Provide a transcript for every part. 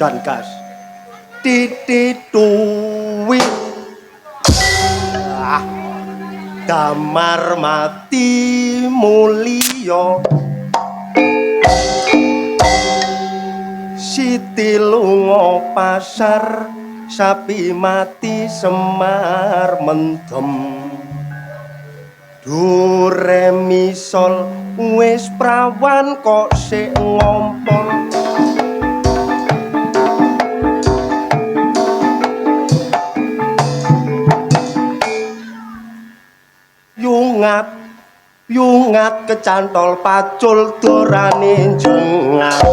pisan kas titituwi damar mati mulya Siti lunga pasar sapi mati semar mendem do re mi sol wis prawan kok sik ngompol yungat kecantol pacul dorane jengat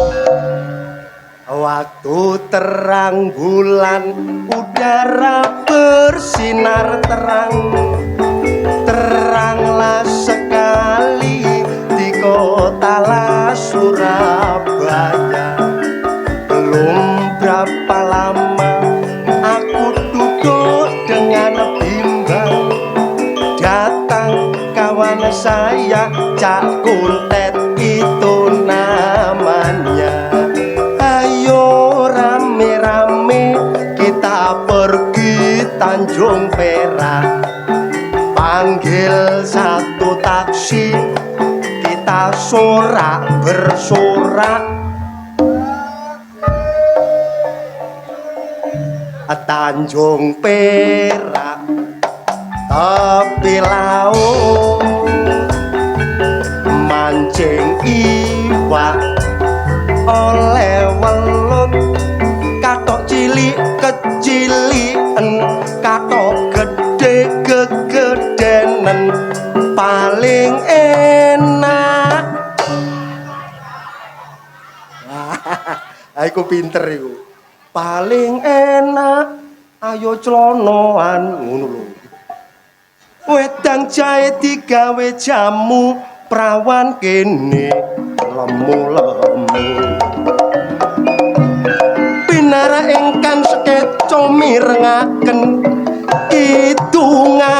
waktu terang bulan udara bersinar teranglah sekali di kota Surabaya belum berapa lama aku duduk dengan bimbang datang kawan saya Cak Kuntet itu namanya ayo rame-rame kita pergi Tanjung Perak panggil satu taksi kita sorak bersorak Tanjung Perak tepi laut mancing iwak oleh welut katok cilik keciliken katok gede gegedenen paling enak aku pinter iku paling enak ayo clonoan ngono lho wedang jahe digawe jamu prawan kene lemu-lemu pinara ingkang sekeca mirengaken kidungan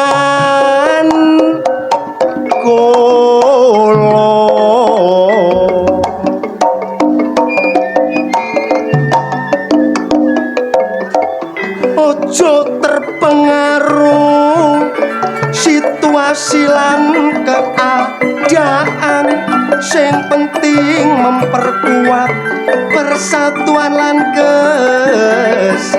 kula ojo terpengaruh situasi lan keadaan sing penting memperkuat persatuan lan kesatuan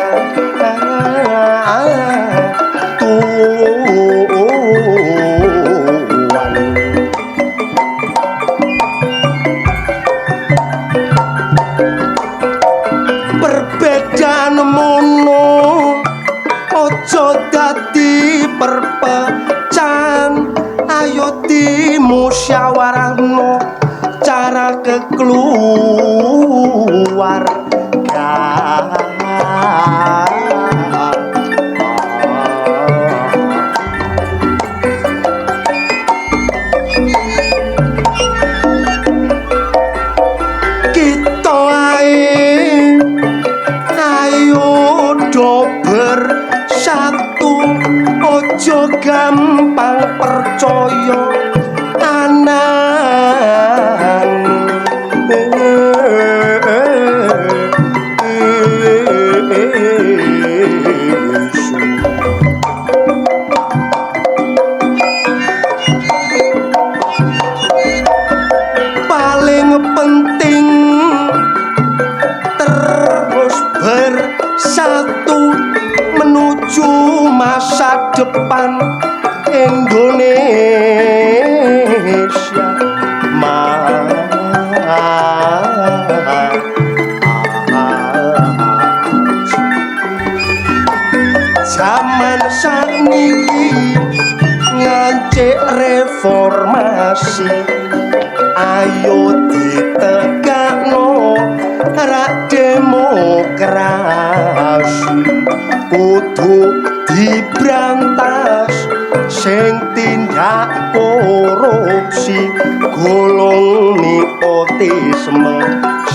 perbedaan mono ojo dadi perpecahan ayo dimusyawarahno cara kekeluargaan kita ayo do bersatu ojo gampang percaya anang paling penting terus bersatu menuju masa depan Indonesia zaman sakniki ngancik reformasi ayo ditegakno rak demokrasi kudu dibrantas sing tindak korupsi golong nepotisme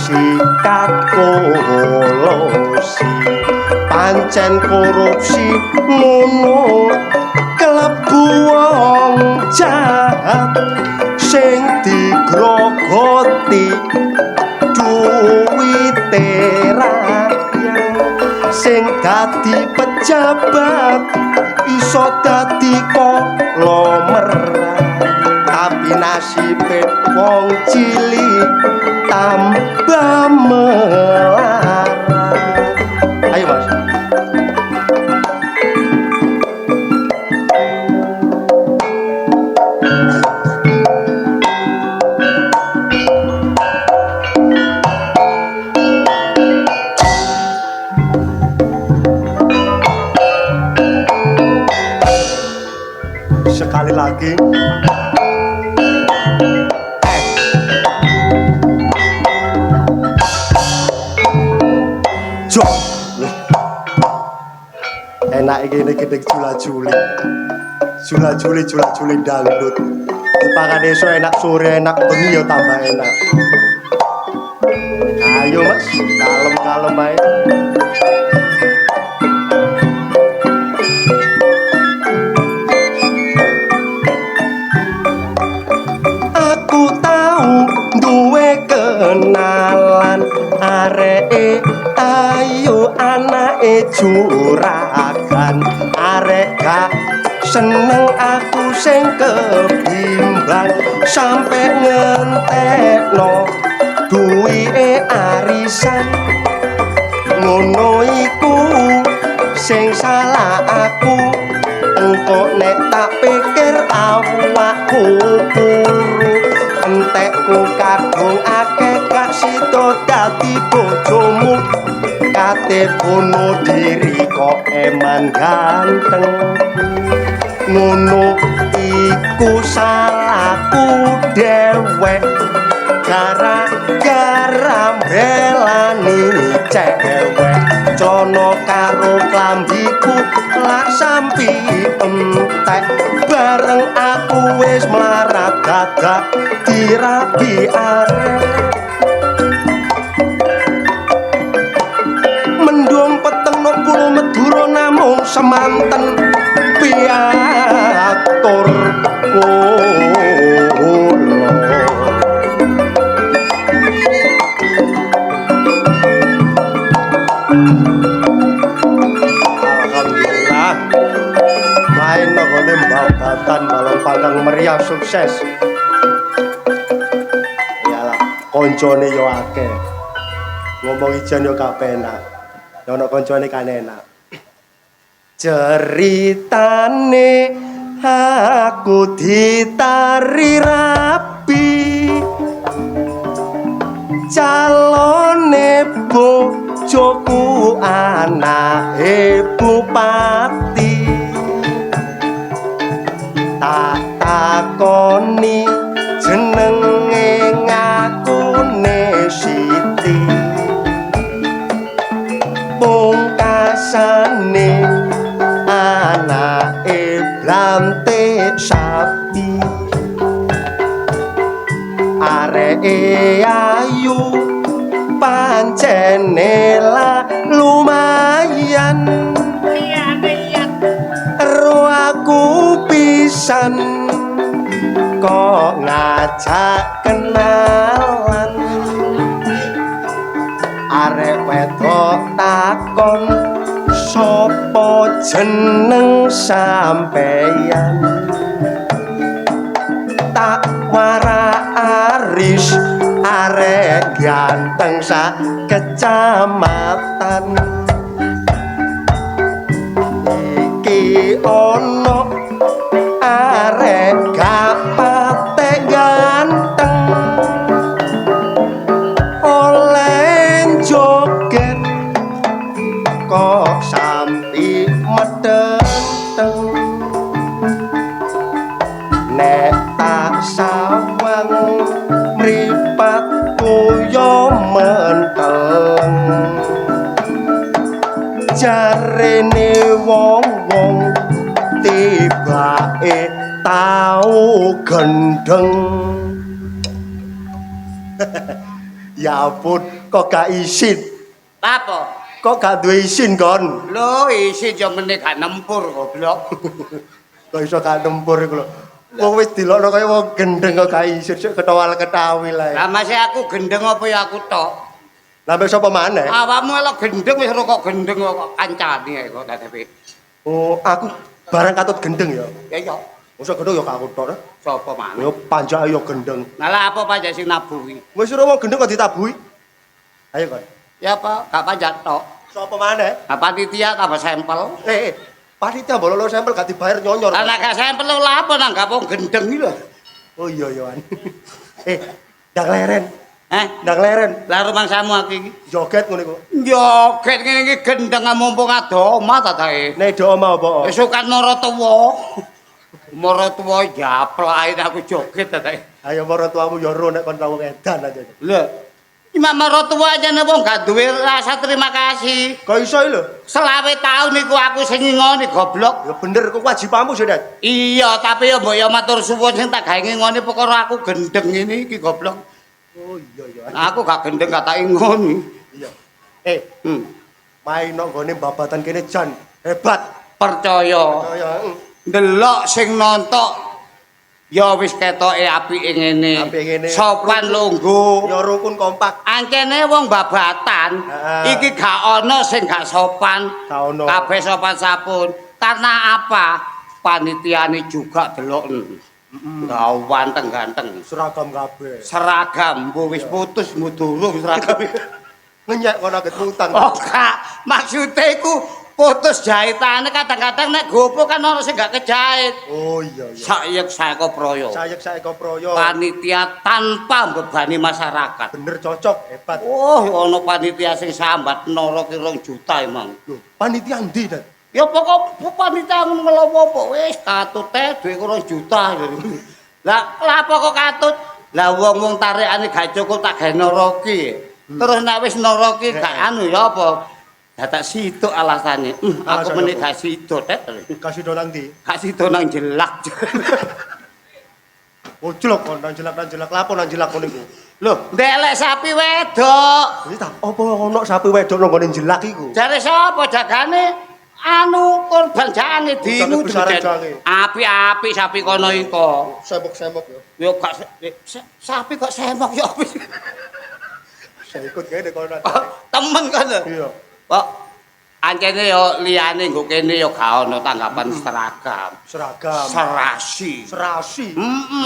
sikat kolosi pancen korupsi ngono klebu wong jahat sing digrogoti duwite ra sing dadi pejabat iso dadi konglomerat tapi nasibe wong cilik tambah melarat. Ayo Mas. Sekali lagi Jok enak iki gede jula-juli dangdut dipangan esuk enak sore enak bengi ya tambah enak. Ayo Mas kalem-kalem ae. Kenalan areke ayu anake juragan arek gak seneng aku sing kebimbang sampe ngentekno duwike arisan ngono iku sing salah aku engko nek tak pikir awakku puru entekku kadung akeh gak sida dadi bojomu kate bunuh diri kok eman ganteng ngono iku salahku dewek gara-gara belani cewek cono karo klambiku lak sampi entek bareng aku wis melarat dadak dirabi arek mendung peteng no pulau Madura namung semanten piatur kula alhamdulillah main nggone babatan balong panggang meriah sukses. Iyalah koncone yo akeh. Ngomong ijan yo gak penak. Yo ono koncone kan enak. Ceritane aku ditari rapi calone bojoku anake bupati tak takoni jenenge ngakune Siti pungkasane anake blante sapi areke ayu pancene la lumayan ro aku pisan kok ngajak kenalan arek wedok takon sapa jeneng sampeyan tak wara aris arek ganteng sak kecamatan iki ono arek gak patek ganteng oleh joget kok sampai medenteng nek tak sawang mripatku yo menteleng jarene wong-wong tibake tau gendeng. Ya ampun kok gak isin apa? Kok gak duwe isin kon? Lho isin yo meneh gak nempur goblok. Kok iso gak nempur iku lho. Wong wis dilokno kaya wong gendeng kok gak isin sik ketawal-ketawi lae. Lah masih aku gendeng apa ya aku tok? Lah mbek sapa maneh? Awakmu elok gendeng wis rokok gendeng kok kancane ae kok dadi. Oh, aku barang katut gendeng ya. Ya iya. Mosok gendeng ya aku tok. Sapa maneh? Ya panjake ya gendeng. Lah lah apa pajak sing nabuhi? Wis ora wong gendeng kok ditabuhi. Ayo kon. Ya apa? Gak pajak tok. Sapa maneh? Nah, panitia tambah sampel. Panitia bololo sampel gak dibayar nyonyor. Lah nek gak sampel lha apa nanggap wong gendeng iki lho. Oh iya ya. Ndang leren. Ndang leren. Lah rumangsamu aku iki Joget ngono iku. joget ngene iki gendeng mumpung adoma ta tae. Nek do oma apa? Esukan Maratuwa. Maratuwa japlak aku joget ta tae. Ayo maratuamu yo ro nek kon tau edan aja. Lho. Imam Maratuwa aja wong gak duwe rasa terima kasih. Kok iso lho? Selawe tahun niku aku sing ngingoni goblok. Ya bener kok wajibamu sih, Det. Iya, tapi ya mbok ya matur suwun sing tak gawe ngingoni perkara aku gendeng ngene iki goblok. Oh iya ya. Aku gak gendeng gak tak ingoni. Iya. Main nang gone babatan kene jan hebat. Percaya. Oh ya. Ndelok sing nonton ya wis ketoke apike ngene. Sopan lungguh. Ya rukun kompak. Ancene wong babatan iki gak ana sing gak sopan. Gak ono. Kabeh sopan sapun. Karena apa? Panitiane juga delok gawan ganteng. Seragam kabeh. Seragam mbok wis putus mbok durung seragam. Ngenyek kono aget utang. Oh, Kak, maksude iku putus jahitane kadang-kadang nek gopo kan ono sing gak kejahit. Oh iya iya. Sayek saeko proyo. Sayek saeko proyo. Panitia tanpa membebani masyarakat. Bener cocok, hebat. Oh, ono panitia sing sambat noro ki 2 juta emang. Loh, panitia ndi, Det? Ya pokok panitia ngono apa wis katut teh duwe 2 juta. Lah apa kok katut? Lah wong-wong tarikane gak cukup tak gawe noroki. Terus nek wis noroki gak anu ya apa? Dadak situk alasane. Aku meneh gak situk teh. Kasih do nang ndi? Gak situk nang jelak. Oh, jelek kon nang jelek lapo nang jelek ngono iku. Lho, ndelek sapi wedok. Iki tak apa ono sapi wedok nang gone jelek iku? Jare sapa jagane? Anu korban jane dingu api-api sapi kono iko. Semok-semok ya. Yo gak sapi kok semok yo. Saya ikut kene kono. Temen kan lho. Iya. Kok ancene yo liyane nggo kene yo gak ono tanggapan seragam. Seragam. Serasi. Serasi.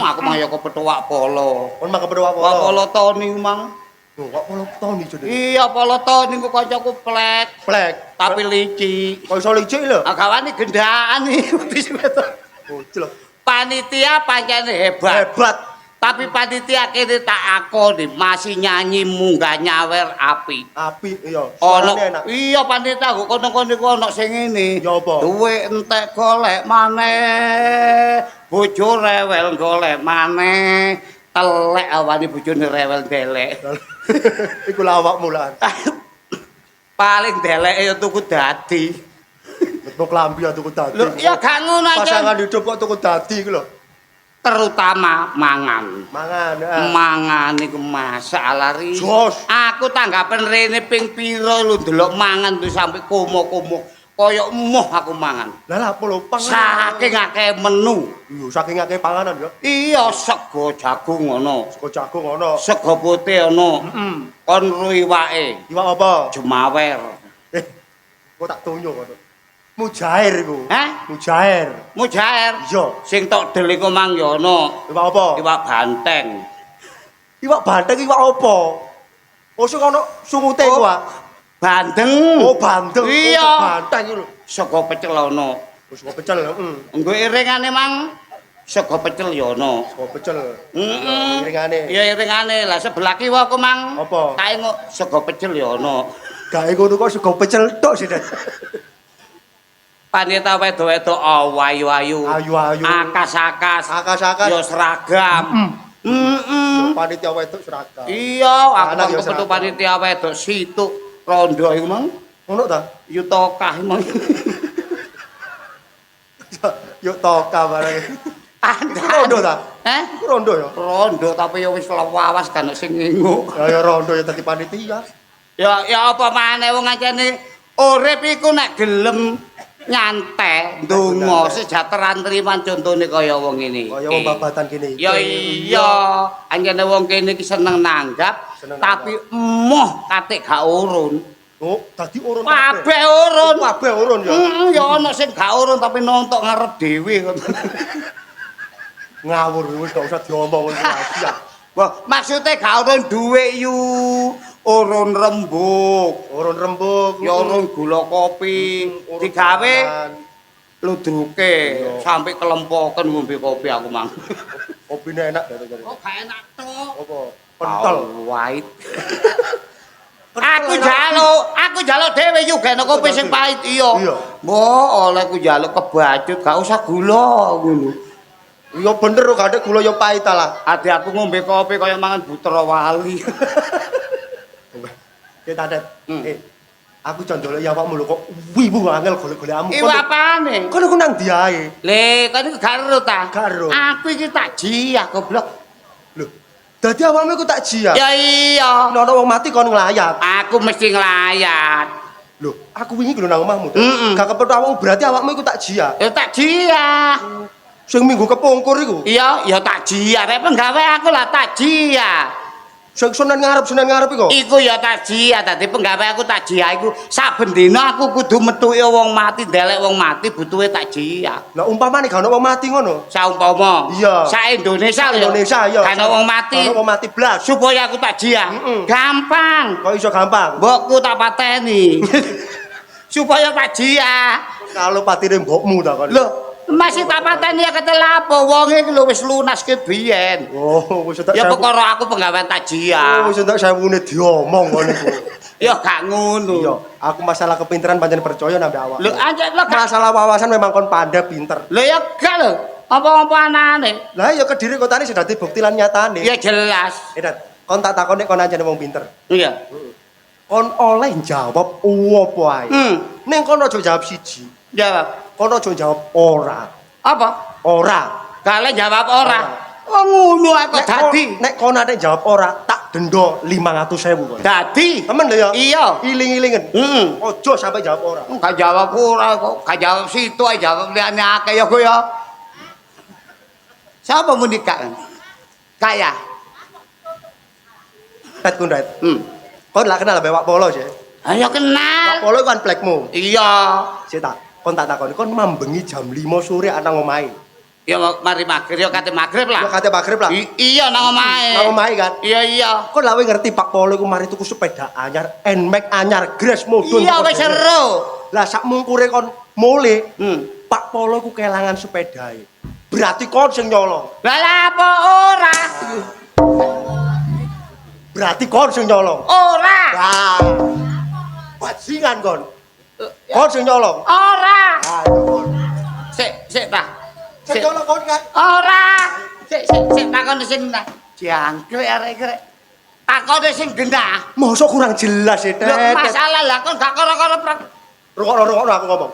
Aku mah yo kepethuk polo. Kon mah kepethuk polo. Polo Tony mang. Oh, kok polo Tony jane. Iya, polo Tony ku kancaku plek. Plek. Tapi licik. Kok iso licik lho? Gawane gendaan iki. Oh, jelek. Panitia pancen hebat. Hebat. Tapi panitia kene tak akoni masih nyanyi munggah nyawer api. Api iya. Ono Suarane enak. iya panitia kok kono-kono iku ono sing ngene. Ya apa? Duwe entek golek maneh. Bojo rewel golek maneh. Telek awani bojone rewel delek. Iku lawakmu lan. Paling deleke ya tuku dadi. Betul klambi ya tuku dadi. Lho, ya gak ngono aja. Pasangan hidup kok tuku dadi iku lho. Terutama mangan. Mangan. Mangan iku masalah ri. Jos. Aku tanggapan rene ping pira lho ndelok mangan tuh sampe komo-komo. Kaya emoh aku mangan. Lah lha apa lho Saking akeh menu. Iya, saking akeh panganan ya. Iya, sego jagung ono. Sego jagung ono. Sego putih ono. Kon ro iwake. Iwak apa? Jemawer. Kok tak tunjuk kok. Mujair iku. Hah? Mujair. Mujair. Iya. Sing tok del iku mang ya ono. Iwak apa? Iwak banteng. Iwak bandeng iwak apa? Oh sing ono sungute iku ah. Bandeng. Oh bandeng. Iya. Bandeng iku lho. Sego pecel ono. Sego pecel, Nggo iringane mang sego pecel ya ono. Sego pecel. Heeh. Iringane. Ya iringane. Lah sebelah kiwa ku mang. Apa? Kae sego pecel ya ono. Gawe ngono kok sego pecel tok sih. Panita wedok-wedok ayu-ayu. Ayu-ayu. Akas-akas. Akas-akas. Ya seragam. Panitia wedok seragam. Iya, aku Anak ya kebetu seragam. panitia wedok situk rondo iku mang. Ngono ta? Yutokah mang. Yuk toka barang. Iku rondo ta? Heh? Iku rondo ya. Rondo tapi ya wis lawas kan sing nginguk. Ya rondo ya dadi panitia. Ya apa maneh wong ancene urip iku nek gelem nyantai ndonga sejahteraan triman contone kaya wong ngene. Kaya wong babatan kene iki. Ya iya, anjene wong kene iki seneng nanggap Seneng Tapi emoh kate gak urun. Oh, dadi urun Kabeh urun. Kabeh urun ya. Ya ana sing gak urun tapi nontok ngarep dhewe. Ngawur wis gak usah diomong rahasia. Wah, maksude gak urun dhuwit yu. Urun rembug. Urun rembug, Ya urun gula kopi. urun Digawe panganan. ludruke Iya. sampai kelempoken ngombe kopi aku mang. Kopine enak dari. Oh, gak enak tok. Apa? Pentol. Pahit. Aku jaluk dhewe yo gene kopi sing pahit iya. Iya. Mbok oleh ku jaluk kebacut gak usah gula ngono. Iya bener kok gak ada gula yo pahit ta lah. Ade aku ngombe kopi kaya mangan Putra Wali. Kita ada. Hmm. Aku jan dolek ya awakmu lho kok wibu angel golek-golekmu. Iku apane? Kono ku nang ndi ae? Le, kan iku gak ero ta? Gak ero. Aku iki tak jiah goblok. Lho, dadi awakmu iku tak jiak. Ya iya. Nek ana wong mati kon nglayat. Aku mesti nglayat. Lho, aku wingi lho nang omahmu. Mm-mm. Gak kepethuk awakmu berarti awakmu iku tak jiak. Ya tak jiah. Sing minggu kepungkur iku. Iya, ya tak jiah. Rek penggawe aku lah tak jiah. Sing Sunan ngarep iku. Iku ya tajia, dadi penggawe aku tajia iku saben dina aku kudu metuki wong mati, ndelek wong mati butuhe tajia. Lah umpamane gak ono wong mati ngono. Saumpama. Iya. Sak Indonesia lho. Indonesia iya. Gak ono wong mati. Ono wong mati blas. Supaya aku tajia. Mm-mm. Gampang. Kok iso gampang? Mbokku tak pateni. Supaya tajia. Kalau patine mbokmu ta kon. Lho, masih tak pateni ya ketel apa? Wong iki lho wis lunas ke biyen. Oh, wis tak Ya sewu. perkara aku penggawean tajia. Oh, wis tak sewune diomong ngono iku. Ya gak ngono. Iya, aku masalah kepinteran pancen percaya nambah awak. Lho anjek lho gak. Masalah wawasan memang kon pandai pinter. Lho ya gak lho. Apa-apa anane. Lah ya Kediri kotane sudah bukti lan nyatane. Ya jelas. Dat, kon tak takon nek kon anjene wong pinter. Iya. Kon oleh jawab opo ae. Ning kon aja jawab siji. Jawab. Kon aja jawab ora. Apa? Ora. Kalian jawab ora. Oh ngono aku dadi. Nek kon ate jawab ora, tak denda 500.000 kon. Dadi. Temen lho ya. Iya. Iling-ilingen. Ojo sampai jawab ora. Gak jawab ora kok. Gak jawab situ ae jawab liyane akeh ya kok ya. Siapa mau nikah? Kaya. Tet kundet. Kon lah kenal ambek Pak Polo sih. Ayo Pak kenal. Polo kan blackmu. Iya. Sik tak. Kon tak takoni kon mambengi jam 5 sore ana omahe. Ya mari magrib ya kate magrib Ya lah. kate magrib lah. Iya nang omahe. Nang omahe kan. Iya iya. Kon lawe ngerti Pak Polo iku mari tuku sepeda anyar, Nmax anyar, Grass modun. Iya wis seru. Lah sak mungkure kon mule, Hmm. Pak Polo iku kelangan sepedae. Berarti kon sing nyolong. Lah apa ora? Berarti kon sing nyolong. Ora. Lah. Bajingan kon. Kon sing nyolong. Ora. Ah, itu kon. Sik ta. Sing nyolong kon kan. Ora. Sik takon sing genah. Jangkrik arek krek. Takon sing genah. Mosok kurang jelas ya, Lho Tet. masalah lah kon gak karo-karo prak. Rokok aku ngomong.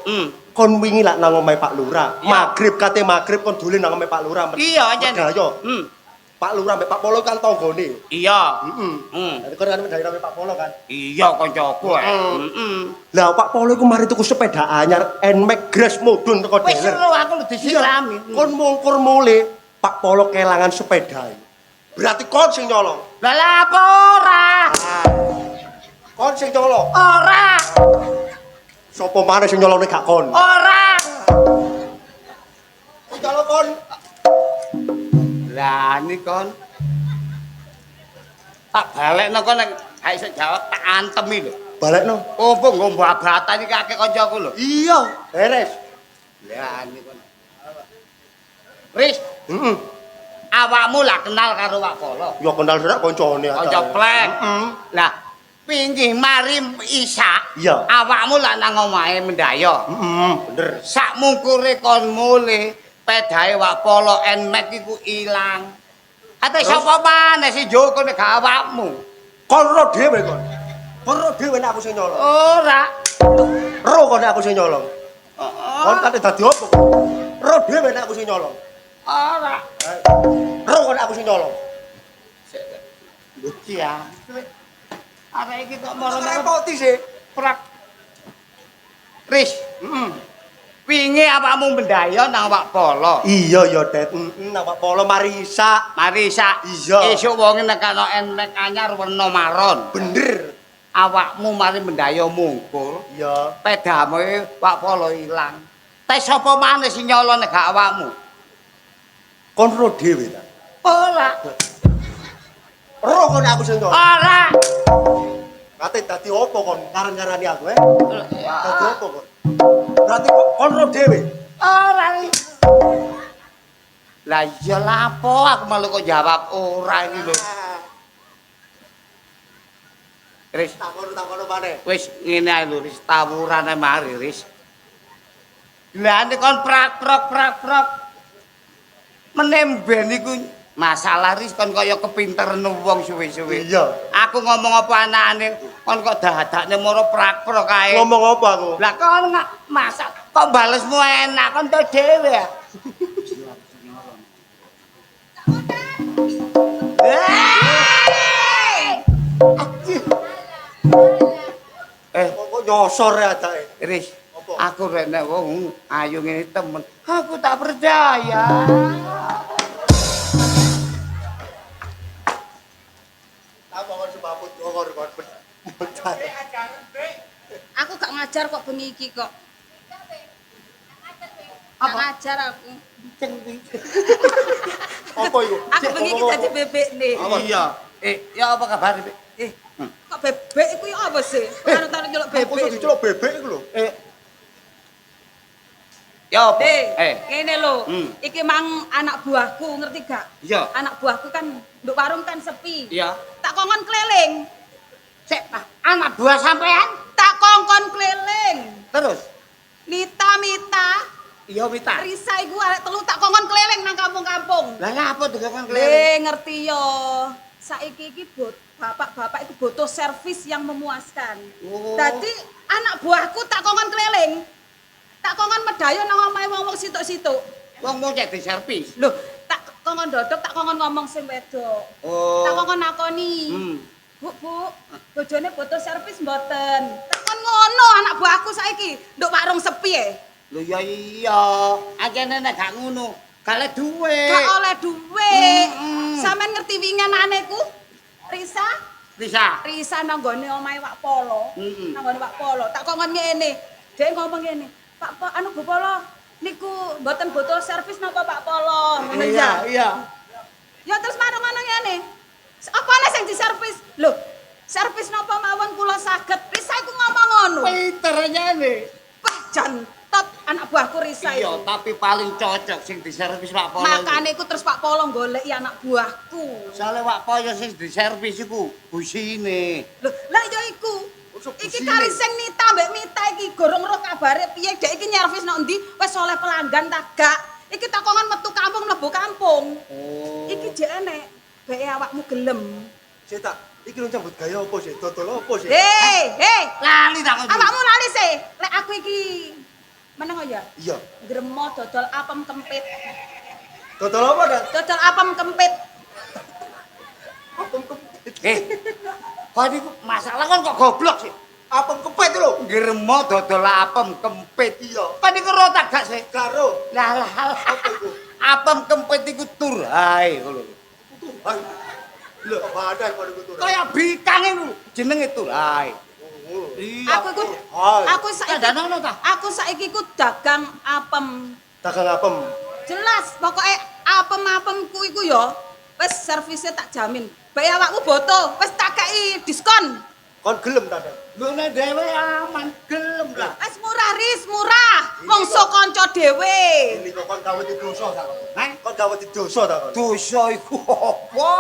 Kon wingi lak nang omahe Pak Lurah. Iya. Magrib kate magrib kon dolen nang omahe Pak Lurah. Iya aja. Ayo. Pak Lurah mbek Pak Polo kan tanggane. Iya. Dadi kon kan medhai nang Pak Polo kan. Iya kancaku. Lah Pak Polo iku mari tuku sepeda anyar Nmax Grass modun teko Wis dealer. seru aku lu disirami. Kon mungkur mule Pak Polo kelangan sepedae. Berarti kon sing nyolong. Lah apa ora? Kon sing nyolong. Ora. Sopo maneh sing nyolongne gak kon? Ora. Sing nyolong kon. Lah ini kon. Tak balekno kon nek gak iso jawab tak antemi lho. Balekno. Opo nggo mbabatan iki akeh kancaku lho. Iya, beres. Lah ini kon. Wis, Heeh. awakmu lah kenal karo Pak Polo. Ya kenal serak koncone aja. Kanca plek. Lah, pinggih mari isa. Iya. Awakmu lah nang omahe mendayo. Bener. Sak mungkure kon mule pedahe Pak Polo Nmax iku ilang. Ate sapa maneh sing Joko nek gak awakmu? Kon ro dhewe kon. Kon ro dhewe nek aku sing nyolong. Ora. Ro kon nek aku sing nyolong. Kon kate dadi opo? Ro dhewe nek aku sing nyolong. Ora. Ro kon nek aku sing nyolong. Lucu ya. Arek iki kok moro-moro Repoti sih. prak. Riz, Wingi awakmu mendayo nang Wak Polo. Iya ya, Det. Awak polo mari isak. Mari sak Iya. esuk wonge nekano enek anyar werna maron. Bener. Awakmu mari mendayo mungkul. Iya. Pedamu Wak Polo ilang. Tes sapa maneh sing nyolong nek gak awakmu? Kon ro dhewe ta. Ora. Ro kon aku sing nyolong. Ora. Kate dadi opo kon ngaran-ngarani aku, Dadi opo kon? Berarti kon ro dhewe. Ora. Lah iya lapo aku malah kok jawab ora iki lho. Riz, Takon maneh. wis ngene ae lho, Riz, tawurane mari, Riz. Lah nek kon prak-prok. Menemben iku masalah Riz kon kaya kepinteren wong suwe-suwe. Iya. Aku ngomong apa anane kon kok dadakne moro prak-prok kae. Ngomong apa aku? Lah kon masak kok balesmu enak kon to dhewe ya. Kok nyosor ya adake? Riz, Apa? aku rek nek wong ayu ngene temen, aku tak percaya. Apa kon sebabut ngor kon pecah. Aku gak ngajar kok bengi iki kok. Gak Apa? ngajar aku. Apa iku? Aku bengi iki dadi bebek nih. Iya. Ya apa kabar? Kok bebek iku ya apa sih? Karo taruh nyeluk Aku iso bebek. diceluk bebek iku lho. Ya apa? Ngene lho. Hmm. Iki mang anak buahku, ngerti gak? Iya. Anak buahku kan nduk warung kan sepi. Iya. Tak kongkon keliling. Sik, anak buah sampean? Tak kongkon keliling. Terus? Mita, Iya, Mita. Risa iku arek telu tak kongkon keliling nang kampung-kampung. Lah ngapa tuh kan keliling? Le ngerti yo. Saiki iki bapak-bapak itu butuh servis yang memuaskan. Oh. Dadi anak buahku tak kongkon keliling. Tak kongkon medayo nang omahe wong-wong situk-situk. Wong mau cek diservis. Loh, tak kongkon dodok, tak kongkon ngomong sing wedok. Oh. Tak kongkon nakoni. Bu, bojone butuh servis mboten. Tak kon ngono anak buahku saiki, nduk warung sepi e. Lho ya iya, akene nek gak ngono, gak oleh duwe. Gak oleh duit. Mm-mm. Sampeyan ngerti wingenane ku? Risa? Bisa. Risa nang gone omahe Wak Polo. Mm-mm. Nang gone Wak Polo. Tak kongkon ngene. Dhek ngomong ngene. Pak anu Bu Polo, niku mboten butuh servis napa Pak Polo? Ngono ya. Iya. Ya terus marang ngono ngene. Apane sing diservis? Lho, servis napa mawon kula saged. Risa iku ngomong ngono. Pinter nyane. Wah, jantet anak buahku Risa Iya, itu. tapi paling cocok sing diservis Pak Polo. Makane iku terus Pak Polo goleki anak buahku. Soale Pak Polo sing diservis iku busine. Lho, lah ya iku. Usuk Iki busine. kali sing Nita mbek Mita iki gorong roh kabare piye dek iki nyervis nang ndi wis oleh pelanggan ta gak. Iki takongan metu kampung mlebu kampung. Oh. Iki jek enek beke awakmu gelem. Sik tak, iki lu nyambut gaya apa sih? Dodol apa sih? Hei, lali tak kok. awakmu lali sih. Lek aku iki meneng ya. Iya. Gremo dodol apem kempit. Dodol apa, Dan? Dodol apem kempit. Apem kempit. Kok niku masalah kan kok goblok sih. Apem kempit lho. Gremo dodol apem kempit. Iya. Kan niku ro tak gak sih? Karo. Lah Apa iku? apem kempit iku turai ngono. Tuhan. Lho, badai pada kutu. Kaya bikang iku jenenge turai. Oh. Iya. Aku iku Hai. aku saiki Kandhanono ta? aku saiki ku dagang apem. Dagang apem. Jelas, pokoknya apem-apemku iku ya wis servisnya tak jamin. Bae awakmu boto, wis tak kei diskon. Kon gelem ta, Dan? Lho nek dhewe aman gelem lah. Wis murah ris, murah. Mongso kanca dhewe. Ini kok kon gawe di dosa ta? Hah? Kon gawe di dosa ta, kon? Dosa iku apa?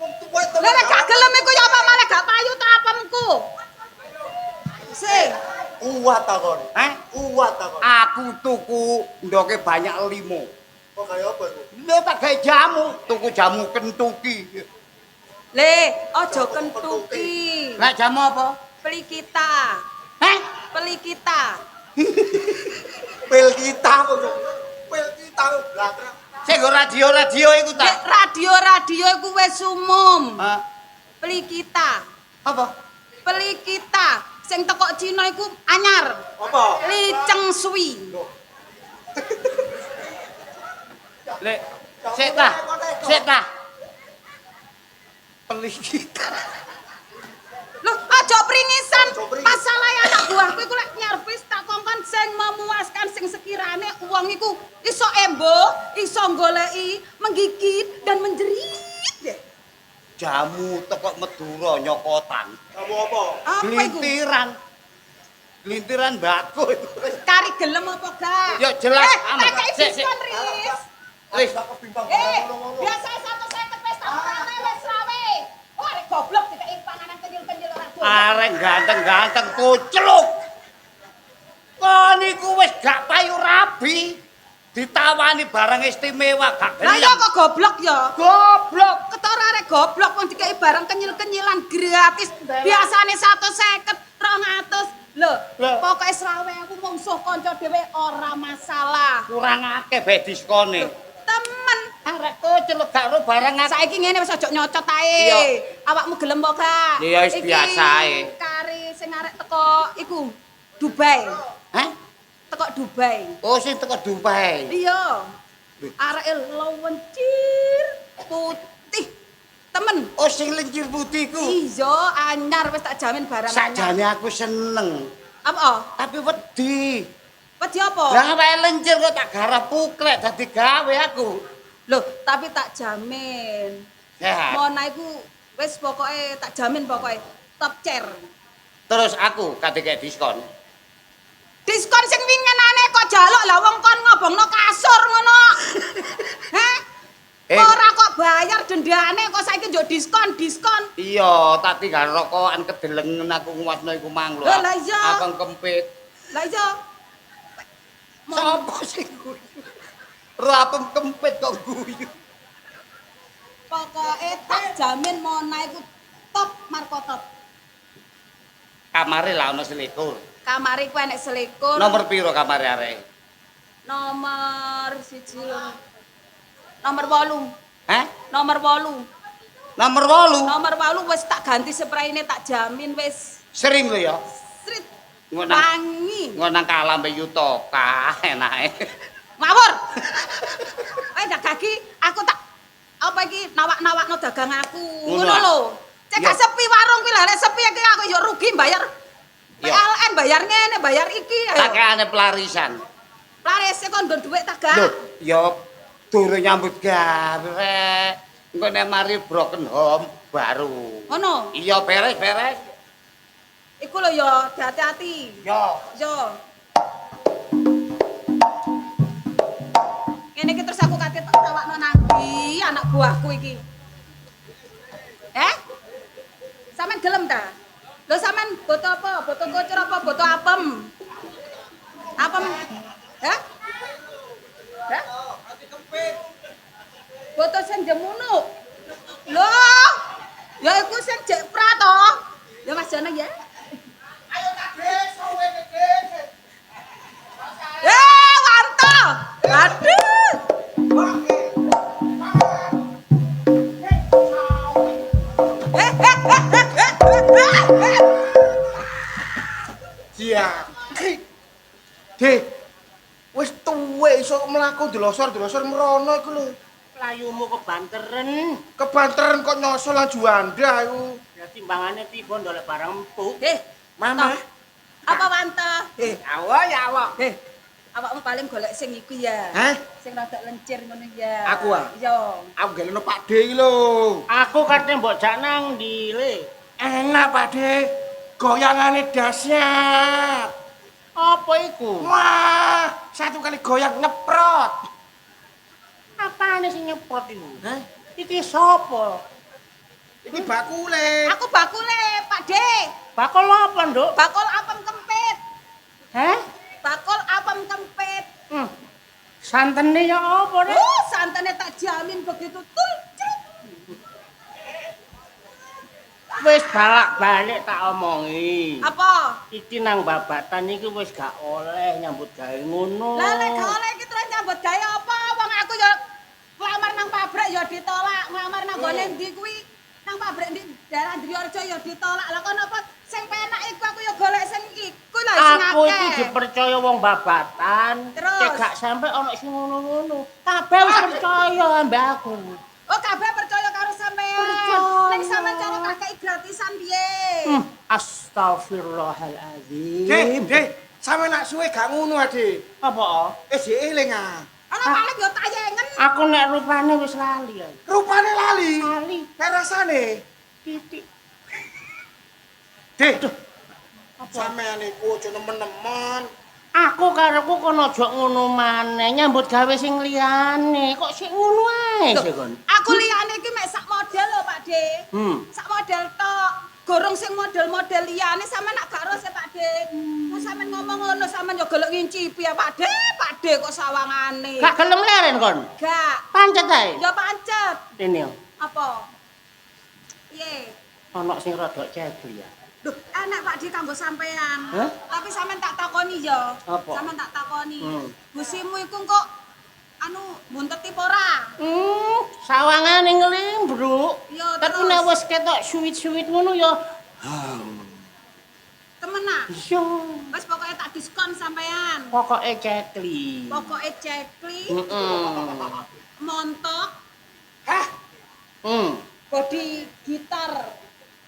Wong tuwa to. Lah nek gak gelem iku ya apa malah gak payu ta apemku. Sing Kuat ta, kon? Hah? Kuat ta, kon? Aku tuku ndoke banyak limo. Kok kaya apa iku? Lho tak gawe jamu, tuku jamu kentuki. le aja kentuki. Lah jamu apa? Beli kita. Hah? Beli kita. Pel kita kok. Pel kita blakrak. Sing go radio-radio iku ta? Nek radio-radio iku wis umum. Hah? Beli kita. Apa? Beli kita. Sing teko Cina iku anyar. Apa? Li Cheng Sui. Lek, sik ta. Peliki. Loh, aja pringisan. Masalah anak buahku iku lek nyervis tak kongkon sing memuaskan sing sekirane wong iku iso embo, iso goleki, menggigit dan menjerit deh. Jamu teko Madura nyokotan. Kamu apa? Apa iku? Glintiran bako itu. Kari gelem apa gak? Ya, jelas, aman. Tak kei Sik, sik. diskon, Riz. Wis, Biasa 150 wis tak urane wis rawe. Oh, arek goblok dikei panganan kenyil-kenyil ora doyan. arek ganteng-ganteng kucluk. Kon iku wis gak payu rabi. Ditawani barang istimewa gak Lah ya kok goblok ya? Goblok. Ketara arek goblok wong dikei barang kenyil-kenyilan gratis. Biasane 150, 200. Lho, Lah. pokoke srawe aku mungsuh kanca dhewe ora masalah. Kurang akeh bae diskone. Temen. Arek kucluk gak ro barang akeh. Saiki ngene wis aja nyocot ae. Iya. Awakmu gelem apa gak? Iya, wis Iki biasa ae. Kari sing arek teko iku Dubai. Hah? Teko Dubai. Oh, sing teko Dubai. Iya. Areke lawencir putih. Temen. Oh, sing lenjir putih ku. Iya, anyar wis tak jamin barang anyar. Sakjane aku seneng, Apa? tapi wedi. Wedi apa? Lah wae lenjir kok tak garap puklek dadi gawe aku. Loh, tapi tak jamin. Ya. Mona iku wis pokoke tak jamin pokoke top chair. Terus aku kadek diskon. Diskon sing winginane kok jaluk lah wong kon ngobongno kasur ngono. Heh? Ora kok bayar dendane kok saiki njuk diskon. Iya, tak tinggal rokokan kedelengen aku nguwasno iku mang lho. Lah iya. Abang kempit. Lah iya. Sopo sing guyu? Rapem kempit kok guyu. Pokoke tak jamin Mona iku top marko top. Kamare lah ono selikur. Kamare ku enek selikur. Nomor piro kamare arek? Nomor 1. Nomor 8. Hah? Nomor 8. Nomor 8. Nomor 8 wis tak ganti sprayine tak jamin wis Sering lho ya. Srit. Ngono. Wangi. Ngono kalah mbek Yutoka enake. Ngawur. Dak gagi aku tak apa iki nawak-nawakno dagang aku. Ngono lho. Cek gak sepi warung kuwi lha nek sepi iki aku yo rugi bayar. Iya. PLN bayar ngene, bayar iki. Pakaiane pelarisan. Laris kon nggon dhuwit tak gak? Lho, ya durung nyambut gawe. Engko nek mari broken home baru. Ngono. Iya beres. Iku lho yo hati-hati. Yo. Yo. Ngene iki terus aku kate tak tawakno nang ndi anak buahku iki. Sampeyan gelem ta? Lho sampeyan boto apa? Boto kocor apa boto apem? Apem. Hah? Hah? Boto sing jemunuk. Loh. Ya iku sing jek pra to. Ya Mas Jono ya. Ayo tak deso wene dhewe. Wanto. Aduh. Iya. Dek. Wis tuwek iso mlaku delosor-delosor merono iku lho. Layumu kebanteren. Kebanteren kok nyosol lan Juanda iku. Ya timbangane tiba ndolek barang empuk. Mama. Apa Wanto? Awa ya awa. Awakmu paling golek sing iku ya. Hah? Sing rada lencir ngono ya. Aku, ah? Iya. Aku geleno Pak De iki lho. Aku kate mbok jak nang ndi le. Enak Pak De. Goyangane dahsyat. Apa iku? Wah, satu kali goyang nyeprot. Apane sing nyepot iku? Hah? Iki sapa? Ini bakule. Aku bakule, Pak De. Bakul apa, Nduk? Bakul apem kempit. Heh? Bakul apem kempit. Santene ya apa, Rek? Santane tak jamin begitu tul crut. Wis balak-balik tak omongi. Apa? Iki nang babatan iki wis gak oleh nyambut gawe ngono. Lah lek gak oleh iki terus nyambut gawe apa? Wong aku ya nglamar nang pabrik ya ditolak, nglamar nang gone ndi kuwi nang pabrik ndi daerah Driarjo ya ditolak. Lah kon apa sing penak iku aku ya golek sing iku lho sing akeh. Aku iki dipercaya wong babatan. Terus? Cek gak sampe ana sing ngono-ngono. Kabeh wis percaya ambek aku. Oh, kabeh percaya karo sampean. Percaya. Nek sampean cara tak kei gratisan piye? Astagfirullahaladzim. Dek, sampe nak suwe gak ngono ade. Apa? Isi eling ah. Ana paling yo tayengen. Aku nek rupane wis lali ya. Rupane lali. Lali. Nek rasane. Titik. Dek. Sampean iku aja nemen-nemen. Aku kareku kono aja ngono maneh nyambut gawe sing liyane. Kok sik ngono ae sik kon. Aku liyane iki mek sak model lho, Pak De. Sak model tok. Gorong sing model-model liyane sampean nak gak ro se Pak De. Kok sampean ngomong ngono sampean yo golek ngincipi ya Pak De. Pak De kok sawangane. Gak gelem leren kon. Gak. Pancet ae. Ya pancet. Rene yo. Apa? Piye? Ana sing rada cedri ya. Duh, enak Pak Di kanggo sampean. Hah? Tapi sampean tak takoni ya. Apa? Sampean tak takoni. Hmm. Gusimu iku kok anu buntet apa ora? Sawangane nglimbruk. Yo, Tapi terus? nek wis ketok suwit-suwit ngono ya. Temenan. Iya. Wes pokoknya tak diskon sampean. Pokoke cekli. Pokoknya cekli, montok, Hah? body gitar.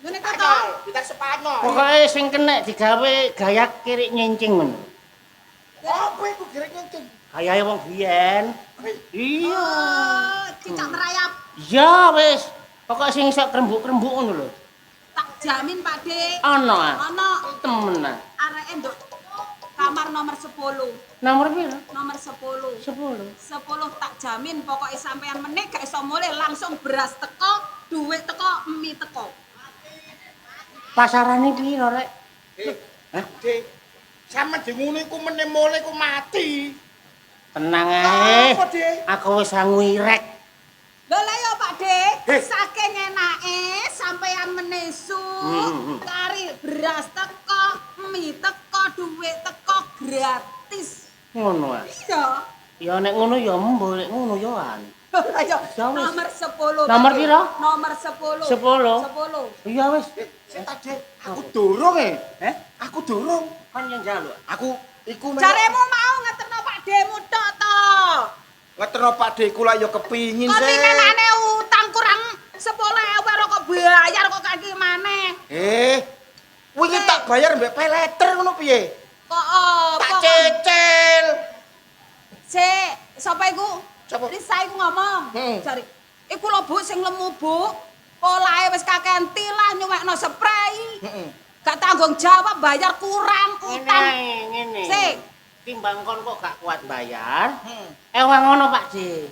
Ngene ta to? Kita sepano. Pokoke sing kenek digawe gaya kirik nyincing ngono. Apa iku gerek nyengking? Gayae wong biyen. Iya. Oh, cicak merayap. Ya wis. Pokoke sing iso krembuk-krembuk ngono lho. Tak jamin Pak De. Ana ah. Ana Temenan. areke nduk kamar nomor 10. Nomor piro? Nomor 10. 10. 10 tak jamin pokoknya sampean meneh gak iso mulih langsung beras teko, duit teko, mie teko. Pasarane piro rek? Dek. Sampe di ngono iku meneh mule iku mati. Tenang ae. Apa, Dek? Aku wis sangu irek. Lho lah ya Pak De, Heh. saking enake sampean menesu, kari beras teko, mie teko, duit teko gratis. Ngono ah. Iya. Ya nek ngono ya embo, nek ngono ya an. Ayo, Ya wis. nomor 10. Nomor Pak De. piro? Nomor 10. 10. 10. Iya wis. Sik tak Dek, aku dorong Eh? Aku dorong. Kan yang njaluk. Aku iku Jaremu mau ngeterno Pak Demu tok to. ngeterno Pak Deku lah ya kepingin Kok sih. pinenane utang kurang 10.000 kok bayar kok kaki maneh. Wingi tak bayar mbek pay letter ngono piye? Kok apa? Tak cecil. Sik, sapa iku? Sapa? Risa iku ngomong. Jari, iku lho Bu sing lemu Bu. Polahe wis kakean tilah nyuwekno spray. Gak tanggung jawab bayar kurang utang. Ngene. Sik. Timbang kon kok gak kuat bayar. Ewang ngono Pak Dik.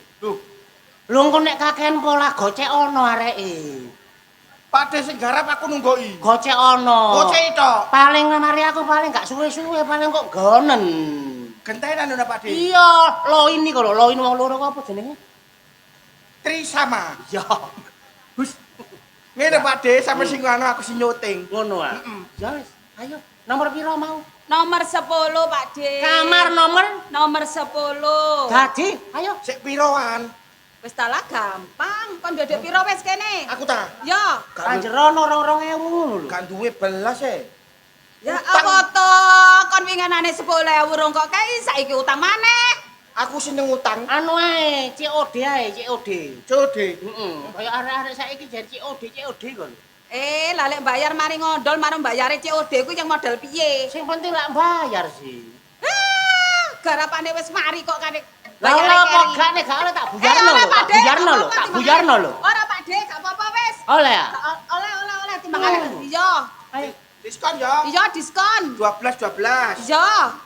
Lho engko nek kakean pola gocek ono areke. Pak De sing garap aku nunggoki. Gocek ono. Gocek tok. Paling ngamari aku paling gak suwe-suwe paling kok gonen. Gentenan ngono Pak De. Iya, lo ini kok lo ini wong loro kok apa jenenge? Trisama. Ya. Gus, Ngene Pak De, sampe sing anu aku sing nyuting. ngono ah. Ya wis, ayo. Nomor piro mau? Nomor 10 Pak De. Kamar nomor Nomor 10. Dadi, ayo. Sik piroan? Wis talah gampang. Kon ndek piro wis kene? Aku ta Yo. Panjerono 2.000 ngono lho. gak duwe belas e. Ya Utang. apa to? Kon winginane 10.000 rong kok kae saiki utang maneh. Aku seneng utang. Anu ae, COD ae, COD. Code. Heeh. Kaya arek-arek saiki jan COD kon. Lah lek bayar mari ngondol marang bayare COD ku yang model piye? Sing penting lak bayar sih. Garapane wis mari kok kane Lah ora apa gak nek gak oleh tak buyarno lho, tak buyarno lho, tak buyarno lho. Ora Pak De, gak apa-apa wis. Oleh ya? Oleh timbangane. Iya. Ayo. Diskon ya. Iya diskon. 12. Iya.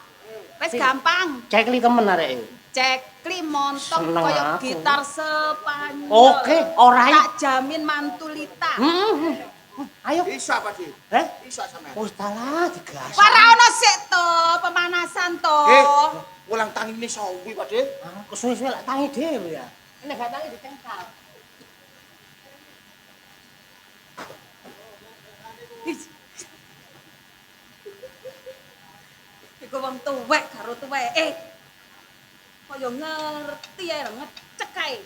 Wis gampang. Cek li temen areke. Cekli montok Seneng koyo aku. gitar Spanyol. Oke, ora Tak jamin mantulita. Ayo. Iso Pak De. Iso sampean. Wis talah digas. Ora ono sik to, pemanasan to. Ulang tangi ini sawi Pak De. Kesuwe-suwe lak tangi dhewe ya. Nek gak tangi dicengkal. Iku wong tuwek karo tuweke. Kaya ngerti ae lho, ngecek ae.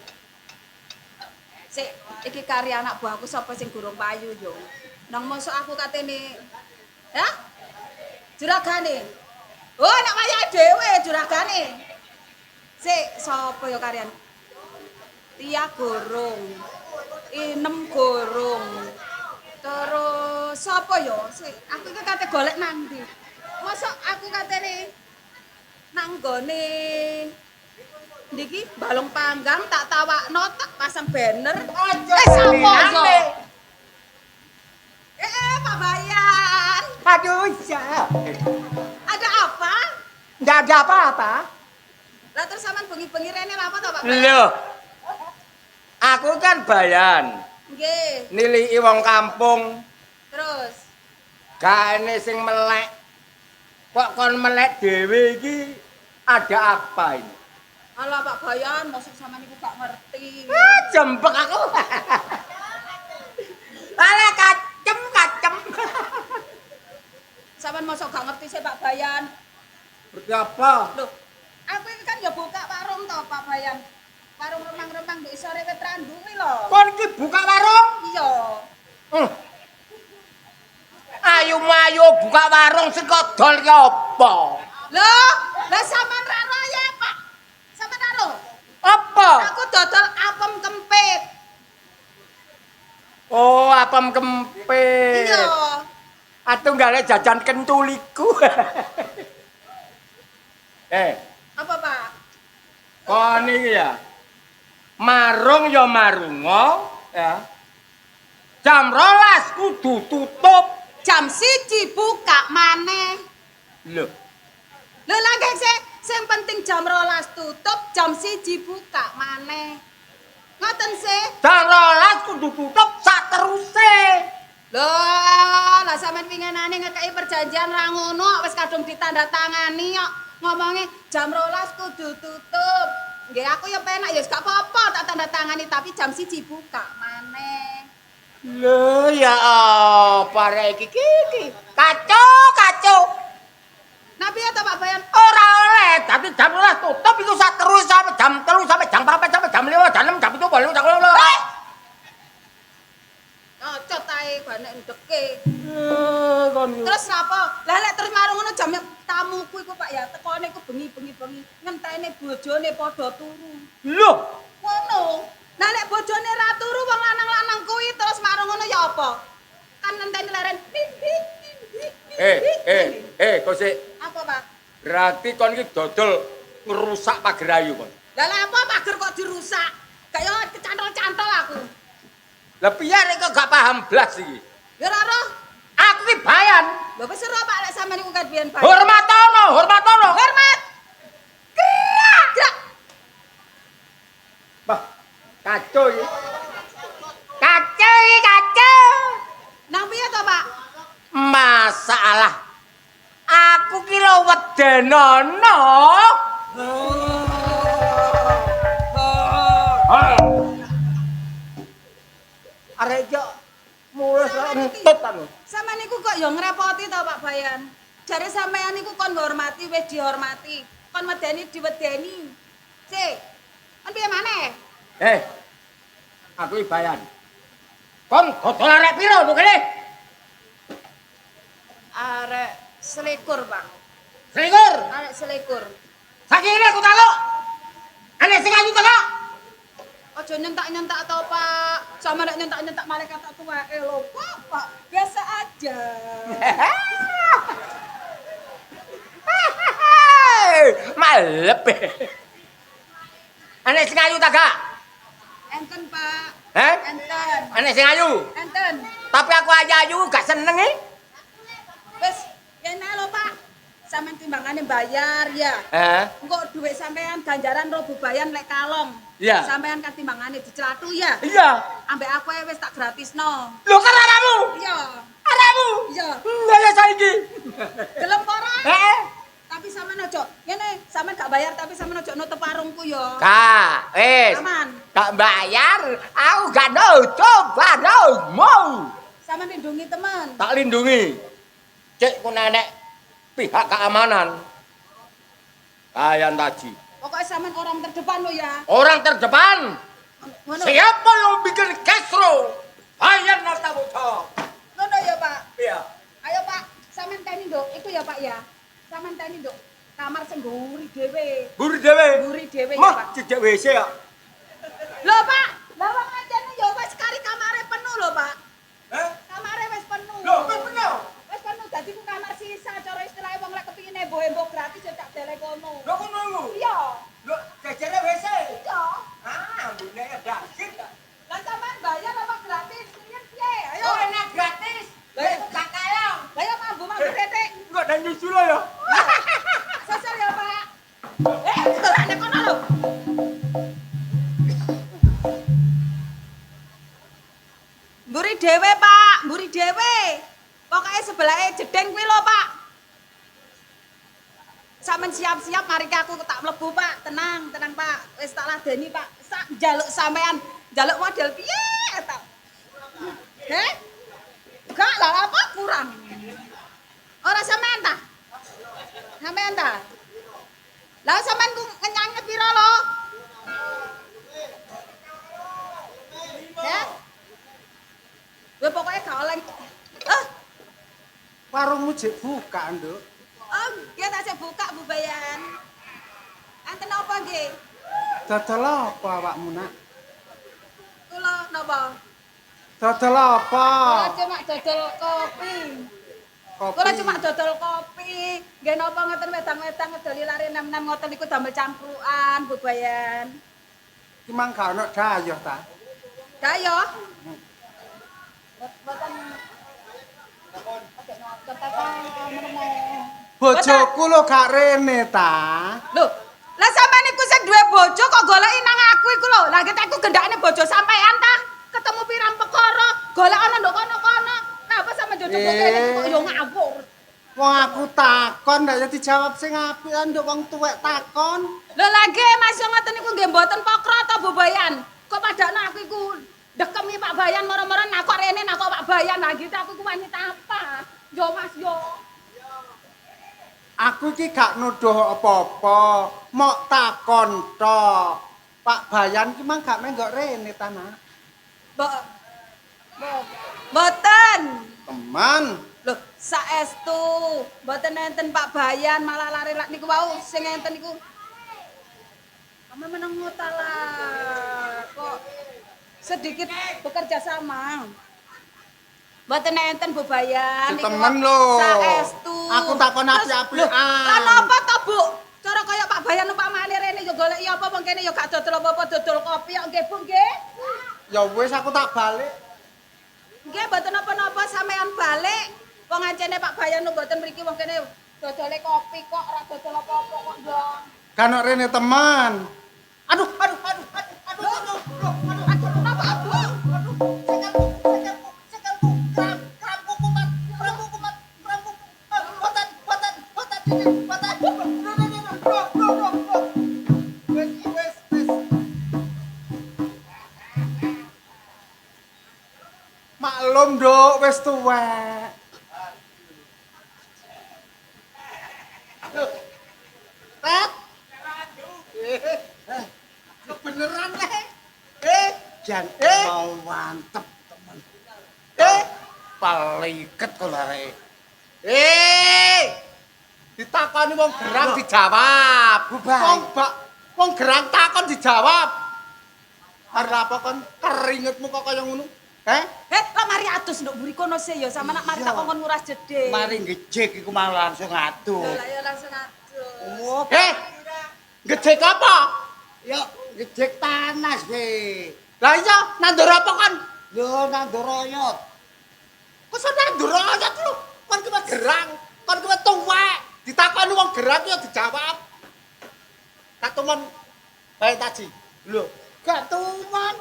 Sik, iki karya anak buahku sapa sing gurung payu yo. Nang mosok aku katene, ya? Juragane. Oh, nek wayah dhewe juragane. Sik, sapa ya karian? Tia Gorong. Inem Gorong. Terus sapa ya? Sik, aku iki kate golek nang ndi? Mosok aku katene nang nggone ndiki balung panggang tak tawakno tak pasang banner. Sapa ya? Pak Bayan. Aduh, ya. Ada apa? Nggak ada apa-apa. Lah terus sampean bengi-bengi rene lha apa to, Pak Bayan? Loh. Aku kan Bayan. Nggih. Niliki wong kampung. Terus Gak ene sing melek. Kok kon melek dhewe iki ada apa ini? Alah Pak Bayan, mosok sampean iku gak ngerti. Jembek aku. Alah kacem. Sampean mosok gak ngerti sih Pak Bayan. Berarti apa? Loh, aku ini kan ya buka warung to Pak Bayan. Warung remang-remang di sore wit randu kuwi lho. Kon iki buka warung? Iya. Ayo buka warung sing kok dol ki apa? Loh, lah sampean ra ro ya, Pak. Sampean ra ro? Apa? Aku dodol apem kempit. Oh, apem kempit. Iya. Atuh gale jajan kentuliku. Apa, Pak? Kon iki ya. Marung ya marungo, ya. Jam 12 kudu tutup. Jam 1 buka maneh. Loh, Lho lagi sing penting jam 12 tutup, jam 1 buka maneh. Ngoten sih. jam 12 kudu tutup sak teruse. Loh, lah sampean pinginane ngekeki perjanjian ra ngono, wis kadung ditandatangani kok. Ngomonge jam 12 kudu tutup. Nggih aku ya penak ya gak apa-apa tak tandatangani tapi jam 1 buka maneh. Lho ya apa rek iki? Kacau. Nah piye to Pak Bayan? Ora oleh, tapi jam 12 tutup iku sak terus sampai jam 3 sampai jam 4 sampai jam 5 jam 6 jam 7 boleh jam 8. Cocot ae banek ndeke. Kon Terus napa? Lah lek terus marung ngono jam tamuku iku Pak ya, tekone iku bengi-bengi ngenteni bojone padha turu. Loh, Ngono. Lah lek bojone ra turu wong lanang-lanang kuwi terus marung ngono ya apa? Kan ngenteni leren. kok sik. Apa, Pak? Berarti kon iki dodol ngerusak pager ayu kon. Lah lha apa pager kok dirusak? Kaya kecantol-cantol aku. Lah piye rek kok gak paham blas iki? Ya ora roh. Aku ki Bayan. Lho wis ora Pak lek sampeyan iku kan biyen Pak. Hormatono. Hormat. Gerak. Bah, kacau iki. Kacau. Nang piye to, Pak? Masalah. Aku ki lho wedenono. Arek yo mulus entut anu. Sampeyan niku kok ya ngrepoti to Pak Bayan. Jare sampeyan niku kon ngormati wis dihormati. Kon medeni diwedeni. Sik. Kon piye maneh? Aku iki Bayan. Kon dodol arek piro lho kene? Arek selikur, Pak. Selikur. Arek selikur. Sakire aku takok. Ana sing ayu takok. Aja nyentak-nyentak to, Pak. Sama nek nyentak-nyentak malaikat tak tuweke lho, Pak. Biasa aja. Malep. Ana sing ayu ta gak? Enten, Pak. Enten. Ana sing ayu. Enten. Tapi aku aja ayu gak seneng e. Wis, kene lho, Pak. Sampeyan timbangane bayar ya. Engko dhuwit sampean ganjaran ro bebayan lek kalong. Iya. Sampean kan timbangane dicelatu ya. Iya. Ambek aku ae wis tak gratisno. Lho kan aramu. Iya. Aramu. Iya. Lah saiki. Gelem ora? Heeh. Tapi sampean ojo ngene, sampean gak bayar tapi sampean ojo nutup warungku ya. Kak, Aman. gak bayar, aku gak nutup warungmu. Sampean lindungi teman. Tak lindungi. Cek ku nenek pihak keamanan. Kayan tadi. Pokoknya sampean orang terdepan lo ya. Orang terdepan. Ngono. Siapa yang bikin kesro? Bayan Nartabuta. Ngono ya, Pak. Iya. Ayo, Pak. Sampeyan teni, Nduk. Iku ya, Pak ya. Sampeyan teni, Nduk. Kamar sing mburi dhewe. Buri dhewe. Mburi dhewe ya, Mah, Pak. cedek WC ya. Lho, Pak. Lah wong ajene ya wis kari kamare penuh lho, Pak. Heh? Kamare wis penuh. Lho, wis penuh. Wis penuh dadi ku kamar sisa cara istilahe wong lek kepingin embo-embo gratis ya tak delek kono. Lho ngono iku. Iya. Lho, jajare WC. Iya. Ah, mbune dasik. Lah sampean bayar apa gratis? Piye piye? Ayo. Oh, enak gratis. Lah Gak kaya. Lah mambu titik. Enggak ada nyusul ya. Sosor ya, Pak. Dolane kono lho. Mburi dhewe, Pak. Mburi dhewe. Pokoke sebelahe jedeng kuwi lho, Pak. Sampeyan siap-siap mari aku tak mlebu, Pak. Tenang, tenang, Pak. Wis tak ladeni, Pak. Sak njaluk sampean, njaluk model piye ta? Heh? Gak lah apa kurang. Ora sampean ta? Sampean ta? Lah sampean ku ngenyangnya pira lho? Ya? Gue pokoknya gak oleh. Warungmu jek buka, Nduk. Oh, dia tak buka Bu Bayan. Anten apa nggih? Dodol apa awakmu, Nak? Kula napa? Dodol apa? Kula cuma dodol kopi. Kopi. Kula cuma dodol kopi. Nggih napa ngoten wedang-wedang ngedoli lari nem-nem ngoten niku damel camprukan Bu Bayan. Ki mang gak ono dayoh ta? Dayo. Boten Bojoku lho gak rene ta. Lho, lah sampean niku sing duwe bojo kok goleki nang aku iku lho. Lah kita aku gendakne bojo sampean ta? Ketemu pirang perkara, golek ana ndok kono-kono. Napa sampean jojo kene kok yo ngawur. Wong aku takon ndak ya dijawab sing apik nduk wong tuwek takon. Lho lagi Mas yo ngoten niku nggih mboten pokro ta Bu Bayan. Kok padakno aku iku dekemi Pak Bayan moro-moro nakok rene nakok Pak Bayan. Lah gitu aku ku wanita apa? Yo Mas yo. Aku iki gak nuduh apa-apa, mok takon tok. Pak Bayan ki mang gak menggok rene ta, Nak? Mboten. Teman. Loh, saestu mboten enten Pak Bayan malah lari niku wau sing enten niku. Ame meneng ngotalah kok sedikit bekerja sama. Mboten enten Bu Bayan Si temen lho. Saestu. Aku takon api-apian. Lah napa to, Bu? Cara kaya Pak Bayan numpamane rene yo goleki apa wong kene yo gak dodol apa-apa dodol kopi kok nggih Bu nggih. Ya wis aku tak balik. Nggih mboten napa-napa sampean balik. Wong ancene Pak Bayan mboten mriki wong kene dodole kopi kok ora dodol apa-apa kok ndang. Kan rene teman. Aduh, napa Bu? Maklum, Nduk, wis tuwek. Tet. Beneran le. Jan mau mantep temen. Paliket kok arek. Ditakoni wong gerang dijawab. Wong gerang takon dijawab. Arep apa kon keringetmu kok kaya ngono? Lah mari atus nduk mburi kono sih ya sama nak mari tak kongkon nguras jedhe. Mari ngejek iku malah langsung atuh. Lah ya langsung atus. Ngejek apa? Yo ngejek tanas be. Lah iya, nandur apa kon? Yo nandur oyot. Kok sok nandur oyot lho? Kon ki gerang, kon ki tuwek. Ditakoni wong gerang yo dijawab. Katuman bae taji. Lho, gak tuman.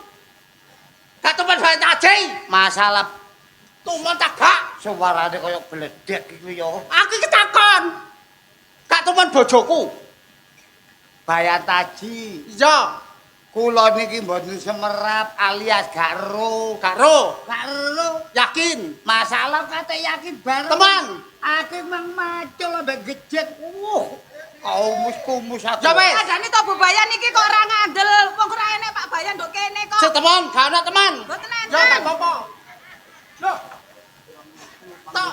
Gak tuman bae taji. Masalah Tuman tak gak. suarane koyo bledek iku yo. Aku iki takon. Gak tuman bojoku. Bayan taji. Iya, Kula niki mboten semerap alias gak ro. gak ro. Gak ro. Yakin. Masalah kate yakin bareng. Teman. Aku mang macul ambek gejek. Kumus aku. Ya wis. Ajane to Bu Bayan iki kok ora ngandel. Wong ora enek Pak Bayan nduk kene kok. Si teman, gak ana teman. Mboten Ya enten. tak apa. Loh. Tak.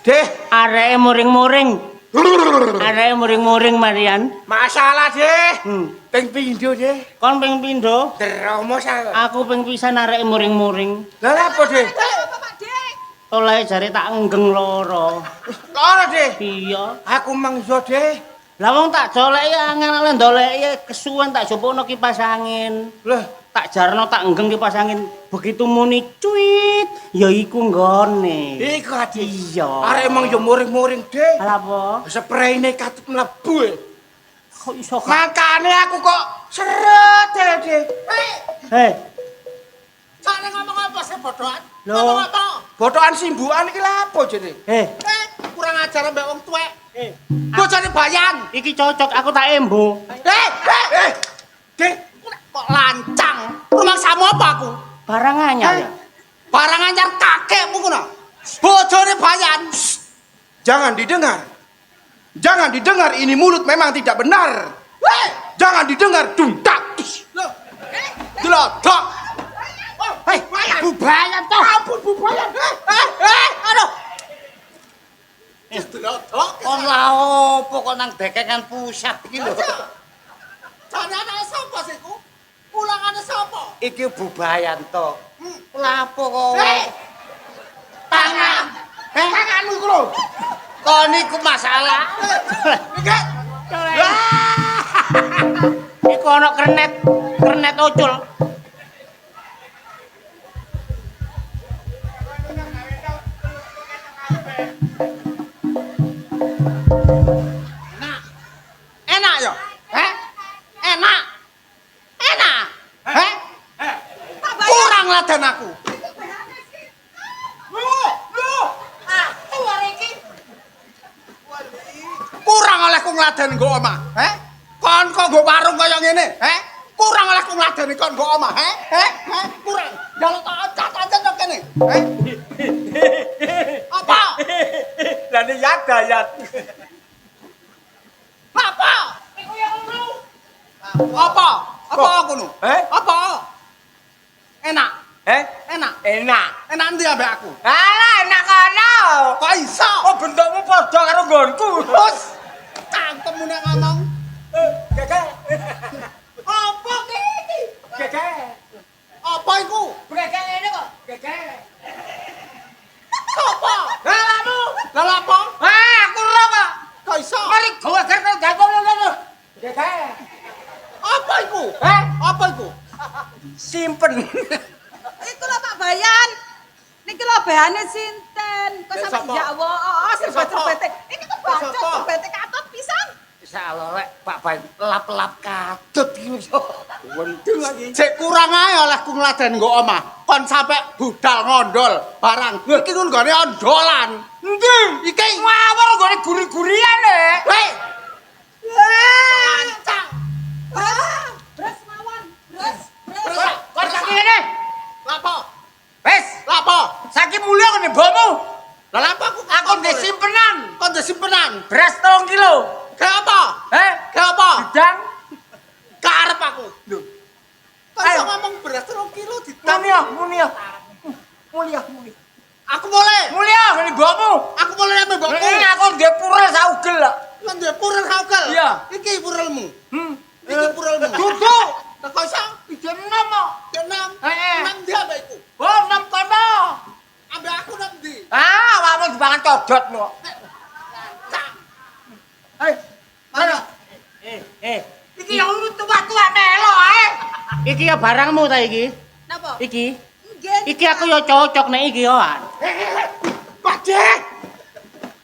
Deh, Areke muring-muring. Areke muring-muring Marian. masalah deh. Ping pindho, Deh. Kon ping pindho? Deromos aku. Aku ping pisan areke muring-muring. Lah apa deh? Apa Pak Dik? Oleh jare tak enggeng loro. Ora deh. Iya. Aku mangso deh. Lah wong tak doleki angel ndoleki kesuwen tak jupukno kipas angin. Lah, Tak jarno tak enggeng kipas angin. Begitu muni cuit, ya iku nggone. iku ati. Iya. Arek emang yo muring-muring deh. Lah apa? Sprayne katut mlebu. Kok iso Makane aku kok seret deh. Hei, Sakne ngomong apa sih bodohan? Loh. Ngomong apa? Bodohan simbukan iki lha apa jene? Kurang ajar mbek wong tuwek. Bojone bayan. iki cocok aku tak embo. Dek, kok lancang. Rumah samu apa aku? Barang anyar ya. Barang anyar kakekmu ngono. Bojone bayan. Jangan didengar. Jangan didengar, ini mulut memang tidak benar. Jangan didengar, duntak. Loh, Delodok. hei, bubayan toh. Ampun bubayan. Aduh. Delodok. Kon la opo kok nang dekengan pusat iki lho. Jane anake sapa sih ku? Pulangane sapa? Iki Bubayanto. Lapo kok. Tangan. Tanganmu iku lho. Kon iku masalah. Iki. Iku ana kernet ucul. Enak ya? Enak. Enak. Pak Bayan. Kurang laden aku. Kurang olehku ngladen nggo omah, Kon kok nggo warung kaya ngene, Kurang olehku ngladeni kon nggo omah, Kurang. Jaluk tak aja nang kene, Apa? Lah ini yat dayat. Apa? Iku yang ngono. Apa? Apa ngono? Apa? Enak. Enak. Enak. Enak ndi ambek aku? Alah, enak kono. Kok iso? Oh, bentukmu padha karo nggonku. Bos, cangkemmu nek ngomong. Gege. Apa ki? Gege. Apa iku? Gege ngene kok. Gege. Apa? Lalamu. Lah apa? Aku ora kok. Kok iso? Mari gawe karo gawe ngono. Gege. Apa iku? Apa iku? Simpen. Iku lho Pak Bayan. Niki lho behane sinten? Kok Ya, sampe sapa? ya Allah, serbat-serbete. Iki tuh bacot Sapa? serbete katut pisan. Insyaallah rek Pak Bayan lap-lap katut iki. Wendeng lagi. Cek kurang ae olehku ngladen nggo omah. Kon sampe budal ngondol barang. Iki ngono gone ondolan. Endi? Iki Ngawur gone guri-gurian nek. Hei. Lancang. Bres mawon, bres. Kon saiki ngene. Lapo? Wes, Lapo? saiki mulya ngene mbokmu. Lah lapo Aku ndek simpenan. Kon ndek simpenan. Beras 3 kilo. Ke apa? Ke apa? Bidang. Karep aku. Lho. Kok Ayo. iso ngomong beras 3 kilo ditang. Mulia. Aku mulai. Mulia ngene mbokmu. Aku mulai ambek mbokku. Aku ndek purel saugel kok. Lan duwe purel kaukel. Iya. Iki purelmu. Iki purelmu. Dudu. Lah kok iso? Ijen nomo. Kenam. Heeh. Nang ndi ambek iku? Oh, 6 kono. Ambek aku nang ndi? Ah, awakmu dipangan codot kok. Cak. Hei, Mana? iki yang tua-tua melo ae. Iki ya barangmu ta iki? Napa? Iki. Nggih. Iki aku ya cocok nek iki yo. Pak Dek.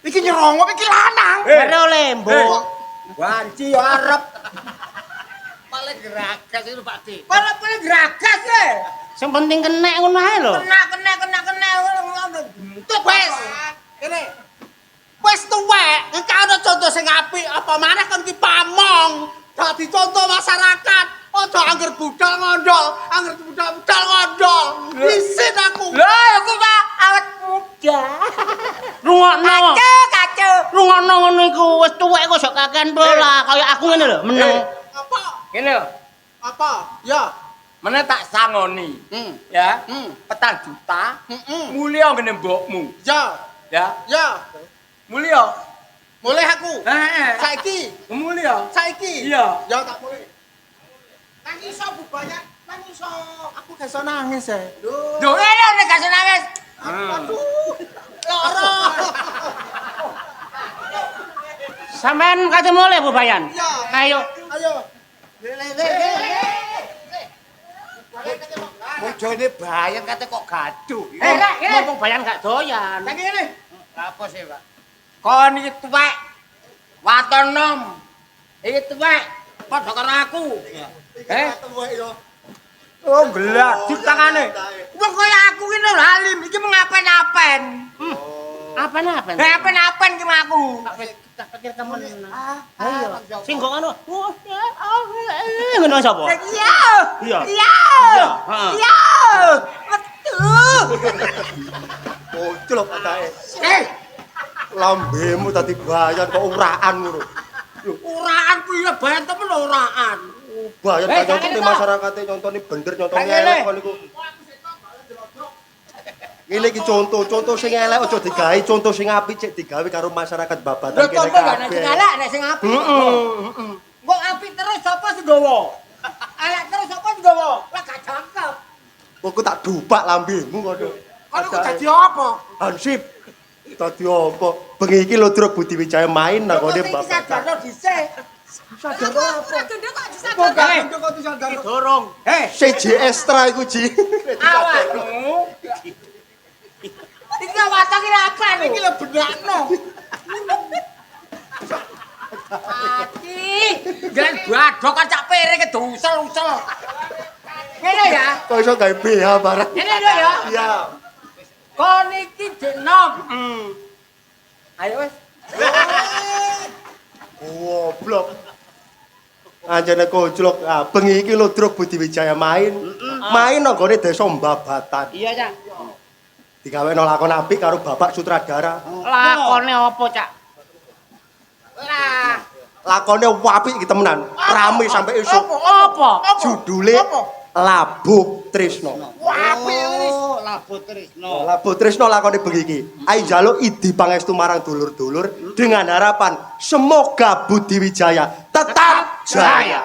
Iki nyerongok iki lanang. Bare oleh mbok. Wanci yo arep. Paling geragas itu Pak Dik. Kalau boleh geragas le. Sing penting kenek ngono ae lho. Kena ngono. Tuh wes. Kene. Wes tuwek, iki ana contoh sing apik, apa maneh kon ki pamong. Dadi contoh masyarakat. Aja angger budal ngondol, angger budal ngondol. Isin aku. Lho, aku Pak awet muda. Rungokno. Kacau. Rungokno ngono iku wis tuwek kok sok kakean pola kaya aku ngene lho, meneng. Apa? Ngene lho. Apa? Ya. Meneh tak sangoni. Ya. 4 juta. Mulia ngene mbokmu. Ya. Ya. Ya, Mulya. mulai aku. Heeh. Saiki, Mulya. saiki. Iya. Ya tak mulai. Nang iso bubayar, nang iso. Aku gak iso nangis ya. Lho, ngene nek gak nangis. Aduh, loro. Sampean kate mulai Bayan. Iya. Ayo. Ayo. Bojone Bayan kate kok gaduh. Ngomong Bayan gak doyan. Nang ngene. Apa sih, Pak? Kon iki tuwek. Waton nom. Iki tuwek. Padha karo aku. Oh, gelak di tangane. Wong kaya aku ki lho halim, iki mengapen-apen. Apen-apen? Apen-apen ki aku. Tak pikir temen. Ayo. Sing kok ngono. Ngono sapa? Iya. Iya. Iya. Iya. Betul. Ojlok atake. Eh, Lambemu tadi Bayan kok uraan ngono. uraan piye ben temen uraan. Bayan Eh, kaya jangan nyontoni itu. masyarakat nyontoni bener nyontoni Jangan elek ini. kon niku. Ini iki contoh sing elek aja digawe, contoh sing apik cek digawe karo masyarakat babatan Lho kene contoh gak nek sing kabeh. elek nek sing apik. Kok apik terus sapa sing gowo? Elek terus sapa sing gowo? Lah gak cakep. Kok tak dupak lambemu kono. Kon iku dadi apa? Hansip. Dadi apa? Bengi iki lho Druk Budi Wijaya main nang kene Kok babatan. sadarno dhisik. Sadar apa? Gendhe kok disadar. Kok disadar. Dorong. CJ Extra iku Ji. Awakmu. Iki watang iki apa lho? Iki lho benakno. Aki, jangan badok kan cak piring kedusel-usel. Ngene ya. Kok iso gawe BH bareng. Ngene lho ya. Iya. Kon iki jenom. Ayo wis. Goblok. Anjene koclok. Ah, bengi iki lho Druk Budi Wijaya main. Main nang gone desa Mbabatan. Iya, Cak. Digaweno lakon apik karo bapak sutradara. Lakone apa, Cak? Lah, Lakone apik iki temenan. Rame sampai esuk. apa? Judule Labuh Trisno. Oh, Labu Trisno. Labuh Trisno lakone bengi iki. Ayo njaluk idi pangestu marang dulur-dulur dengan harapan semoga Budi Wijaya tetap jaya.